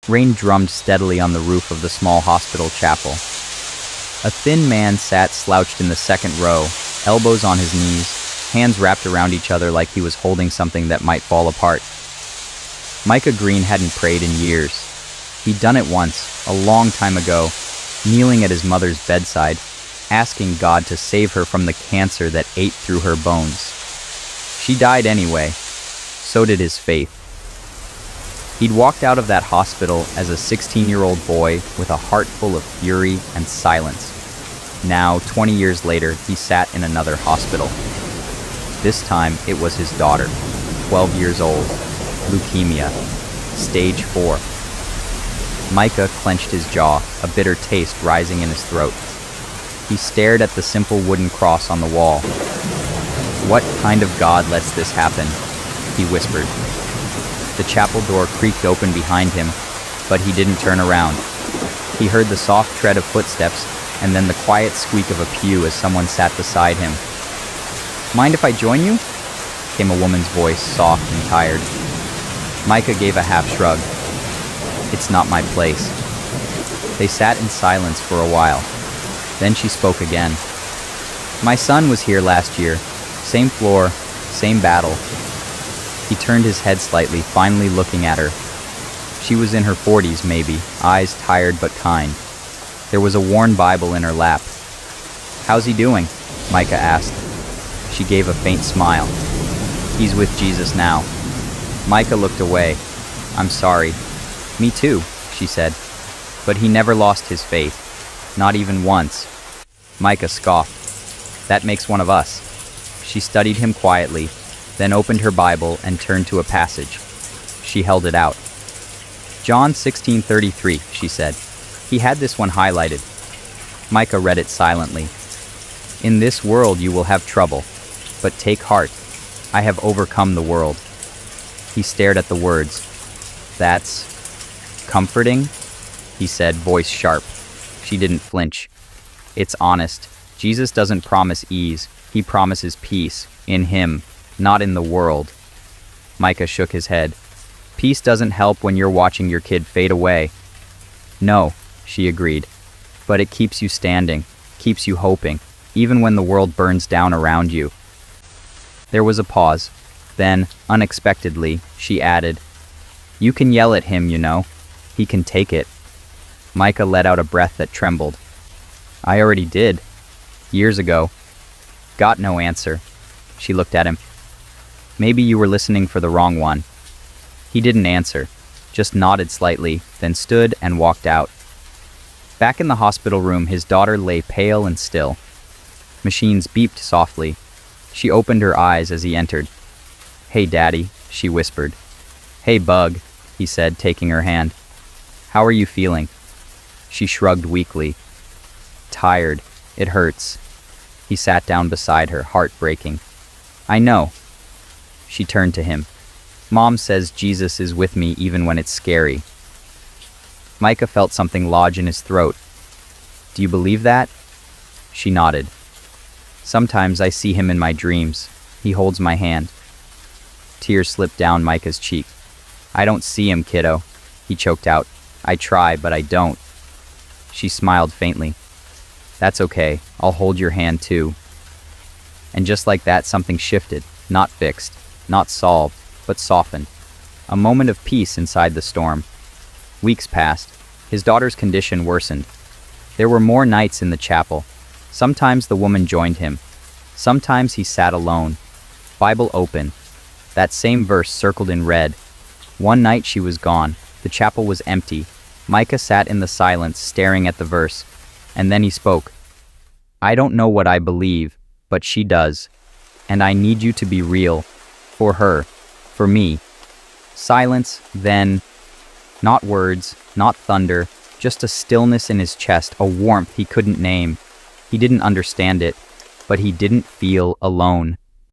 Rain drummed steadily on the roof of the small hospital chapel. A thin man sat slouched in the second row, elbows on his knees, hands wrapped around each other like he was holding something that might fall apart. Micah Green hadn't prayed in years. He'd done it once, a long time ago, kneeling at his mother's bedside, asking God to save her from the cancer that ate through her bones. She died anyway. So did his faith. He'd walked out of that hospital as a 16-year-old boy with a heart full of fury and silence. Now, 20 years later, he sat in another hospital. This time, it was his daughter, 12 years old, leukemia, stage 4. Micah clenched his jaw, a bitter taste rising in his throat. He stared at the simple wooden cross on the wall. "What kind of God lets this happen?" he whispered. The chapel door creaked open behind him, but he didn't turn around. He heard the soft tread of footsteps, and then the quiet squeak of a pew as someone sat beside him. "Mind if I join you?" came a woman's voice, soft and tired. Micah gave a half shrug. "It's not my place." They sat in silence for a while. Then she spoke again. "My son was here last year. Same floor, same battle." He turned his head slightly, finally looking at her. She was in her 40s, maybe, eyes tired but kind. There was a worn Bible in her lap. "How's he doing?" Micah asked. She gave a faint smile. "He's with Jesus now." Micah looked away. "I'm sorry." "Me too," she said. "But he never lost his faith. Not even once." Micah scoffed. "That makes one of us." She studied him quietly, then opened her Bible and turned to a passage. She held it out. "John 16:33, she said. He had this one highlighted. Micah read it silently. "In this world you will have trouble, but take heart. I have overcome the world." He stared at the words. "That's comforting," he said, voice sharp. She didn't flinch. "It's honest. Jesus doesn't promise ease. He promises peace, in him, not in the world." Micah shook his head. "Peace doesn't help when you're watching your kid fade away." "No," she agreed. "But it keeps you standing, keeps you hoping, even when the world burns down around you." There was a pause. Then, unexpectedly, she added, "You can yell at him, you know. He can take it." Micah let out a breath that trembled. "I already did. Years ago." Got no answer. She looked at him. "Maybe you were listening for the wrong one." He didn't answer, just nodded slightly, then stood and walked out. Back in the hospital room, his daughter lay pale and still. Machines beeped softly. She opened her eyes as he entered. "Hey, Daddy," she whispered. "Hey, Bug," he said, taking her hand. "How are you feeling?" She shrugged weakly. "Tired. It hurts." He sat down beside her, heart breaking. "I know." She turned to him. "Mom says Jesus is with me even when it's scary." Micah felt something lodge in his throat. "Do you believe that?" She nodded. "Sometimes I see him in my dreams. He holds my hand." Tears slipped down Micah's cheek. "I don't see him, kiddo," he choked out. "I try, but I don't." She smiled faintly. "That's okay. I'll hold your hand too." And just like that, something shifted, not fixed, not solved, but softened. A moment of peace inside the storm. Weeks passed. His daughter's condition worsened. There were more nights in the chapel. Sometimes the woman joined him. Sometimes he sat alone. Bible open. That same verse circled in red. One night she was gone. The chapel was empty. Micah sat in the silence, staring at the verse. And then he spoke. "I don't know what I believe, but she does. And I need you to be real. For her. For me." Silence, then. Not words, not thunder, just a stillness in his chest, a warmth he couldn't name. He didn't understand it, but he didn't feel alone.